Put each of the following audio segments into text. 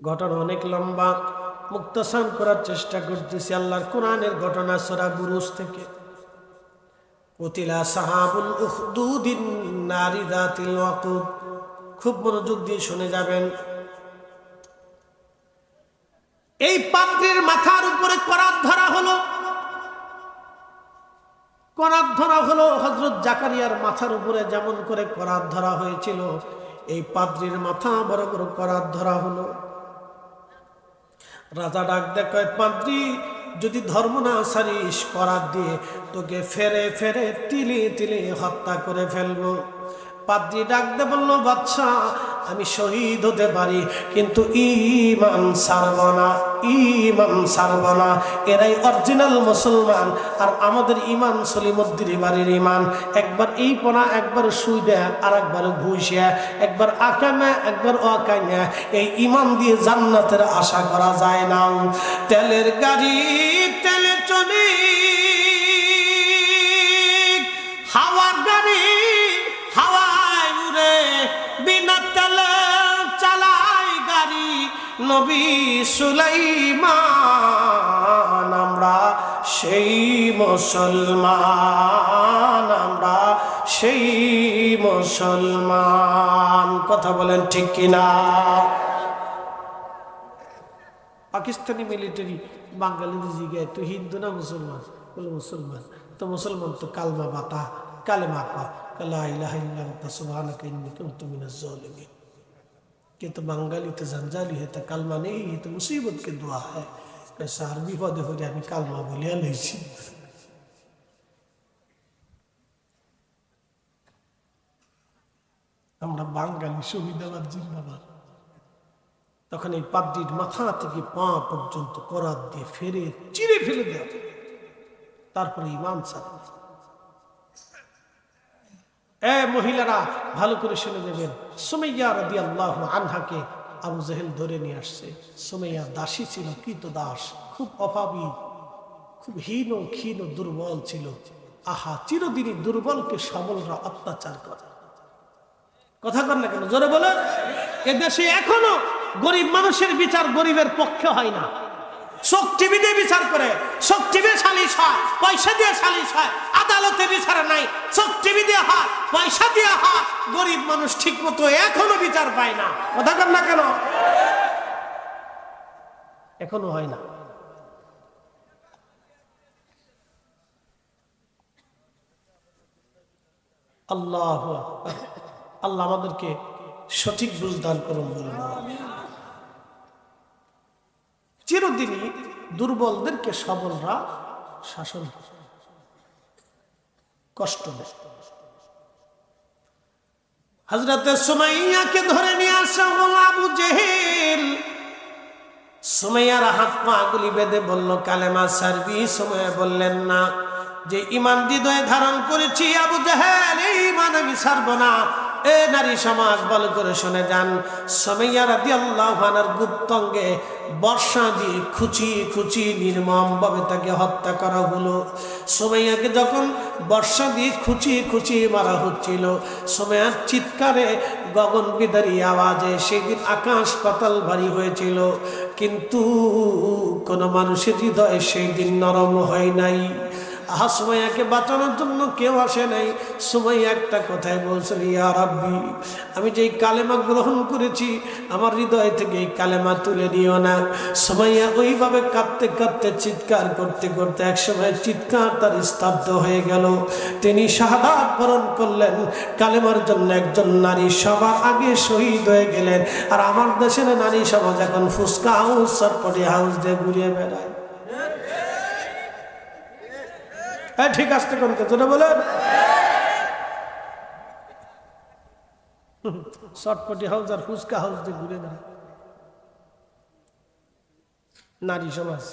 ঘটনা অনেক লম্বা, মুক্তাসার করার চেষ্টা করতেছি। আল্লাহর কোরআনের ঘটনা সূরা বুরুজ থেকে। কুতিলা সাহাবুল উখদুদিন নারি যাতিল ওয়াকুদ। খুব মনোযোগ দিয়ে শুনে যাবেন। এই পাত্রের মাথার উপরে করাত ধরা হলো। করাত ধরা হলো হযরত জাকারিয়ার মাথার উপরে যেমন করে করাত ধরা হয়েছিল, এই পাদ্রীর মাথা বড় বড় করাত ধরা হলো। রাজা ডাক দেয়, পাদ্রী যদি ধর্ম না ছাড়িস, করাত দিয়ে তোকে ফেরে ফেরে তিলে তিলে হত্যা করে ফেলবো। পাদ্রী ডাক দে বলল, বাদশা আমি শহীদ হতে পারি, কিন্তু ঈমান ছাড়ব না, ঈমান ছাড়ব না। এরাই অরিজিনাল মুসলমান, আর আমাদের ঈমান সলিমুদ্দির বাড়ির ঈমান। একবার এই পনা, একবার সুইদা, আর একবার ঘুষিয়া, একবার আকামা, একবার অকামা। এই ঈমান দিয়ে জান্নাতের আশা করা যায় না। তেলের গাড়ি তেলে চলে, হাওয়ার গাড়ি হাওয়ায় উড়ে, বিনা তেলে চালায় গাড়ি নবী সুলাইমান। আমরা সেই মুসলমান, আমরা সেই মুসলমান। কথা বলেন ঠিক কিনা? পাকিস্তানি মিলিটারি বাঙালিদের জিজ্ঞাসা, তুই হিন্দু না মুসলমান? বলে মুসলমান। তো মুসলমান তো কালমা বাতা, কালেমা লা ইলাহা ইল্লা আনতা সুবহানাকা ইন্নী কুনতু মিনাজ জালিমিন। কিন্তু বাঙালি তো জঞ্জালি है, तो कलमा नहीं, ये तो मुसीबत की दुआ है। कैसा अरबी पदे हो जाए, कलमा बोलिया लईছি। আমরা বাঙালি শহীদাবাদ জিন্দাবাদ। তখন এই পাদ্রীর মাথা থেকে পা পর্যন্ত করাত দিয়ে ফেরে চিরে ফেলে দেওয়া, তারপরে ঈমান ছাড়া। মহিলারা ভালো করে শুনে নেবেন। সুমাইয়া রাদিয়াল্লাহু আনহাকে আবু জেহেল ধরে নিয়ে আসছে। সুমাইয়া দাসী ছিল, কৃতদাস, খুব অভাবী, খুব হীন ক্ষীণ দুর্বল ছিল। আহা, চিরদিনই দুর্বলকে সবলরা অত্যাচার করে। কথা কর না কেন, জোরে বলে। এদেশে এখনো গরিব মানুষের বিচার গরিবের পক্ষে হয় না। চোখ টিভি দিয়ে বিচার করে, চোখ টিভি সালিশ হয়, পয়সা দিয়ে সালিশ হয়। আদালতে বিচার নাই, চোখ টিভি দিয়ে হয়, পয়সা দিয়ে হয়। গরিব মানুষ ঠিক মতো এখনো বিচার পায় না। কথা কর না কেন, এখনো হয় না। আল্লাহ আল্লাহ আমাদেরকে সঠিক বুঝ দান করুন, বলুন। চিরদিনই দুর্বলদেরকে সবলরা শাসন কষ্ট দেয়। হযরতে সুমাইয়াকে ধরে নিয়ে আসা হলো আবু জেহেল। সুমাইয়ার হাত পা গুলি বেঁধে বলল, কালেমা ছাড়বি? সুমাইয়া বললেন না, যে ঈমান হৃদয়ে ধারণ করেছি আবু জেহেল, এই ঈমান আমি ছাড়ব না। এ নারী সমাজ ভালো করে শুনে যান। সুমাইয়া রাদিয়াল্লাহু আনহার গুপ্তাঙ্গে বর্ষা দিয়ে খুঁচি খুঁচি নির্মম ভাবে তাকে হত্যা করা হলো। সুমাইয়াকে যখন বর্ষা দিয়ে খুঁচি খুঁচি মারা হচ্ছিল, সুমাইয়ার চিৎকারে গগন বিদারী আওয়াজে সেদিন আকাশ পাতাল ভারী হয়েছিল। কিন্তু কোন মানুষের হৃদয়ে সেই দিন নরম হয় নাই। আহা, সুমাইয়াকে বাঁচানোর জন্য কেউ আসে নাই। সুমাইয়া একটা কথাই বলছিল, ইয়া রাব্বি, আমি যেই কালেমা গ্রহণ করেছি, আমার হৃদয় থেকে এই কালেমা তুলে নিও না। সুমাইয়া ওইভাবে কাঁদতে কাঁদতে চিৎকার করতে করতে একসময় চিৎকার তার স্তব্ধ হয়ে গেল। তিনি শাহাদাত বরণ করলেন। কালেমার জন্য একজন নারী সবার আগে শহীদ হয়ে গেলেন। আর আমার দেশের নারী সমাজ এখন ফুসকা হাউস, চটপটি হাউস দিয়ে ঘুরিয়ে বেড়ায়। ঠিক আসতে কোনকে জোরে বলেন। চটপটি হাউস আর ফুচকা হাউস দিয়ে ঘুরে বেড়ায় নারী সমাজ।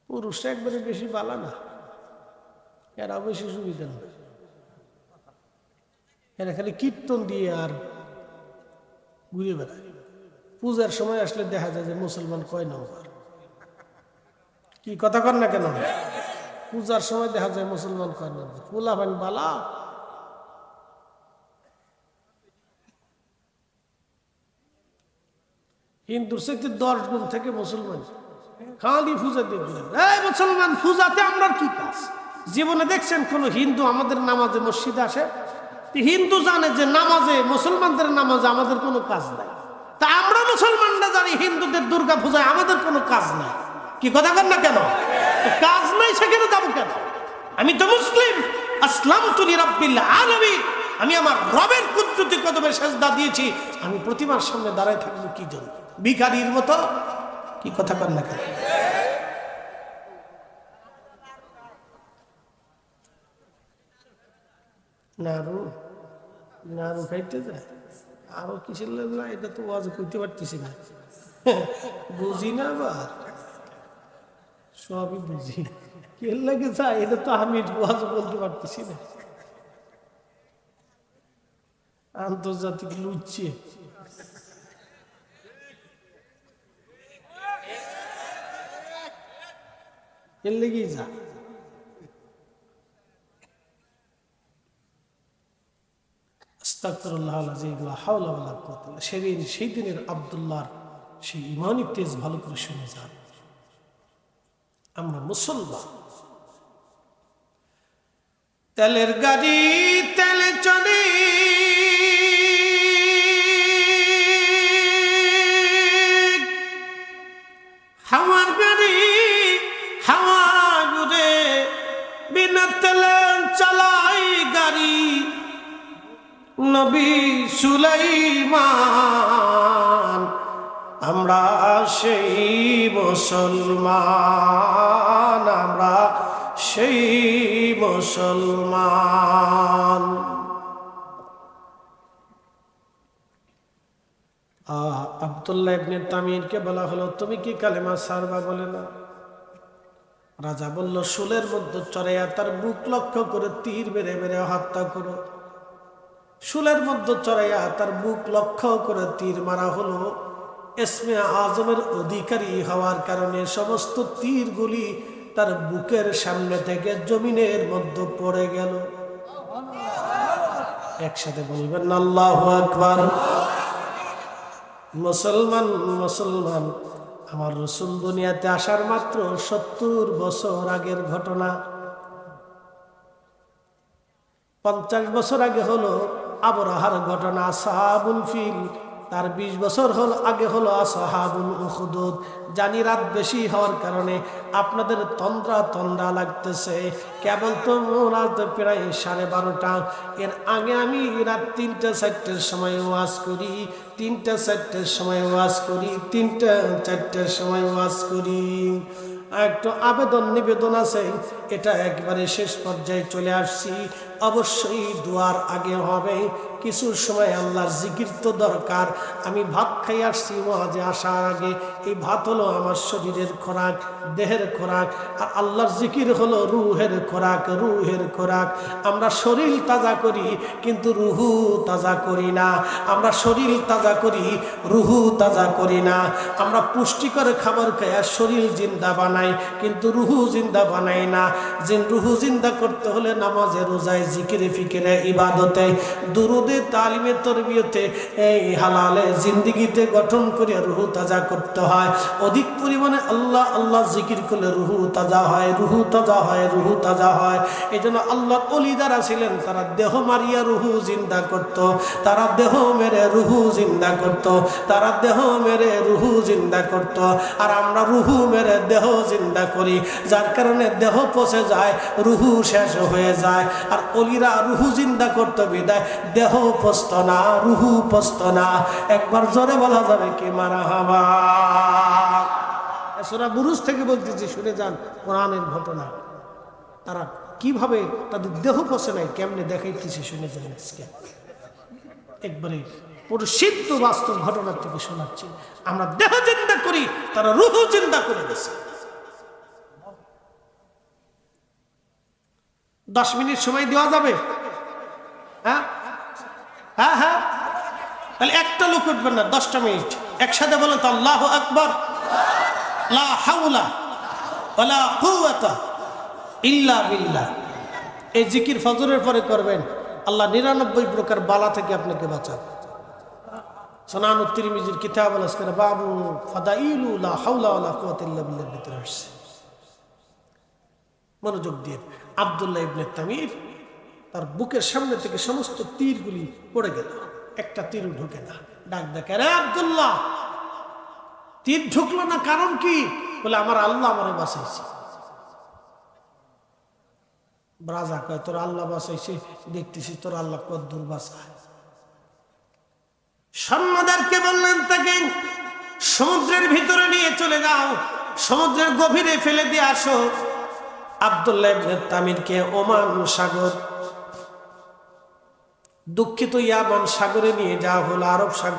পুরুষরা একবারে বেশি বালা না, এরা বেশি সুবিধা না। এরা খালি কীর্তন দিয়ে আর ঘুরে বেড়ায়। পূজার সময় আসলে দেখা যায় যে মুসলমান কয় নম্বর। কি কথা কর না কেন? পূজার সময় দেখা যায় মুসলমান কয় নম্বর। পোলাপান বালা, হিন্দুর চাইতে 10 গুণ থেকে মুসলমান খালি পূজা দিয়ে দিলেন। এই মুসলমান, পূজাতে আপনার কি কাজ? জীবনে দেখছেন কোন হিন্দু আমাদের নামাজে মসজিদে আসে? হিন্দু জানে যে নামাজে, মুসলমানদের নামাজে আমাদের কোনো কাজ নাই। তা আমরা মুসলমানরা জানি হিন্দুদের দুর্গা পূজায় আমাদের কোনো কাজ নাই। কি কথা বল না কেন? কাজ নাই সেখানে যাবো কেন? আমি তো মুসলিম, আসলামতু লিরাব্বিল আলামিন, আমি আমার রবের কুদরতি কদমে সেজদা দিয়েছি। আমি প্রতিমার সামনে দাঁড়ায় থাকবো কি জন্য? ভিখারির মতো? কি কথা বল না কেন? নাড়ু নাড়ু খাইতে যায় আরো কিসের না, এটা তো ওয়াজ করতে পারতেছি না, বুঝি না, আবার সবই বুঝি, কে লাগে যায় এটা তো আমি ওয়াজ বলতে পারতেছি না। আন্তর্জাতিক লুচ্ছে এর লেগেই যা। সেদিন, সেই দিনের আব্দুল্লাহর সেই ইমানি তেজ ভালো করে শুনে যান। আমরা মুসলমান, তেলের গাড়ি তেলে চলে, হাওয়ার গাড়ি হাওয়া ঘুরে, বিনা তেলে চালাই গাড়ি নবী সুলাইমান। আমরা সেই মুসলমান, আমরা সেই মুসলমান। আব্দুল্লাহ ইবনে তামিরকে বলা হলো, তুমি কি কালেমা সারবা? বলে না। রাজা বলল, শুলের মধ্যে চড়াইয়া তার বুক লক্ষ্য করে তীর মেরে মেরে হত্যা করো। শুলের মধ্যে চড়াইয়া তার বুক লক্ষ্য করে তীর মারা হলো। ইসমে আজমের অধিকারী হওয়ার কারণে সমস্ত তীরগুলি তার বুকের সামনে থেকে জমিনের মধ্যে পড়ে গেল। একসাথে বলবেন আল্লাহু আকবার। মুসলমান, মুসলমান, আমার রাসূল দুনিয়াতে আসার মাত্র 70 বছর আগের ঘটনা। 50 বছর আগে হলো আবরাহার ঘটনা, আসহাবুল ফিল। তার 20 বছর আগে হলো আসহাবুল উখদুদ। জানি রাত বেশি হওয়ার কারণে আপনাদের তন্দ্রা লাগতেছে। কেবল তো রাত প্রায় 12:30। এর আগে আমি রাত 3টা-4টার সময় ওয়াজ করি, 3টা-4টার সময় ওয়াজ করি, 3টা-4টার সময় ওয়াজ করি। একটু আবেদন নিবেদন আছে, এটা একবারে শেষ পর্যায়ে চলে আসছি। অবশ্যই দুয়ার আগে হবে, কিছু সময় আল্লাহর জিকির তো দরকার। আমি ভাত খাই আসছি ওয়াজে আসার আগে। এই ভাত হলো আমার শরীরের খোরাক, দেহের খোরাক, আর আল্লাহর জিকির হলো রুহের খোরাক, রুহের খোরাক। আমরা শরীর তাজা করি কিন্তু রুহু তাজা করি না। আমরা শরীর তাজা করি, রুহু তাজা করি না। আমরা পুষ্টিকর খাবার খাই আর শরীর জিন্দা বানাই কিন্তু রুহু জিন্দা বানাই না। রুহু জিন্দা করতে হলে নামাজে, রোজায়, জিকিরে, ফিকিরে, ইবাদতে, দুরুদে, তালিমে, তরবিয়তে, এই হালালে জিন্দিগিতে গঠন করে রুহু তাজা করতে হয়। অধিক পরিমাণে আল্লাহ আল্লাহ জিকির করলে রুহু তাজা হয়, রুহু তাজা হয়, রুহু তাজা হয়। এই জন্য আল্লাহর ওলি যারা ছিলেন তারা দেহ মারিয়া রুহু জিন্দা করত, তারা দেহ মেরে রুহু জিন্দা করত, তারা দেহ মেরে রুহু জিন্দা করত। আর আমরা রুহু মেরে দেহ জিন্দা করি, যার কারণে দেহ পচে যায়, রুহু শেষ হয়ে যায়। আর অলিরা রুহু জিন্দা করতে বিদায় দেহ পচত না, রুহু পচত না। একবার জোরে বলা যাবে কি মারহাবা? সূরা বুরুজ থেকে বলতেছি, শুনে যান কোরআনের ঘটনা। তারা কিভাবে তাদের দেহ পচে নাই, কেমনে দেখাইতেছি শুনে যান। আজকে একবারে পরিশুদ্ধ বাস্তব ঘটনার থেকে শোনাচ্ছি। আমরা দেহ জিন্দা করি, তারা রুহু জিন্দা করে গেছে। 10 মিনিট সময় দেওয়া যাবে? হ্যাঁ হ্যাঁ হ্যাঁ, তাহলে একটা লোক উঠবেন না, 10টা মিনিট একসাথে বলেন তো আল্লাহু আকবার, লা হাওলা ওয়ালা কুওয়াতা ইল্লা বিল্লাহ। এই জিকির ফজরের পরে করবেন, আল্লাহ 99 প্রকার বালা থেকে আপনাকে বাঁচান। সুনানুত তিরমিজির কিতাবুল আজকার বাবু ফাদাইলু লা হাওলা ওয়ালা কুওয়াতা ইল্লা বিল্লাহর ভিতরে আসছে। মনোযোগ দিয়ে, আব্দুল্লাহ ইবনে তামির তার বুকের সামনে থেকে সমস্ত তীরগুলি পড়ে গেল, একটা তীরও ঢুকে না। ডাক দেখে, রে আব্দুল্লাহ, তীর ঢুকলো না, কারণ কি? বলে, আমার আল্লাহ আমারে বাঁচাইছে। রাজা কয়, তোর আল্লাহ বাঁচাইছে, দেখতেছি তোর আল্লাহ কদ্দুর বাঁচায়। সৈন্যদেরকে বললেন, তাকে সমুদ্রের ভিতরে নিয়ে চলে যাও, সমুদ্রের গভীরে ফেলে দিয়ে আসো। আব্দুল্লাহ ইবনে তামিরকে ওমান সাগর, দুঃখিত ইয়ামান সাগরে নিয়ে যাওয়া হলো, আরব সাগর।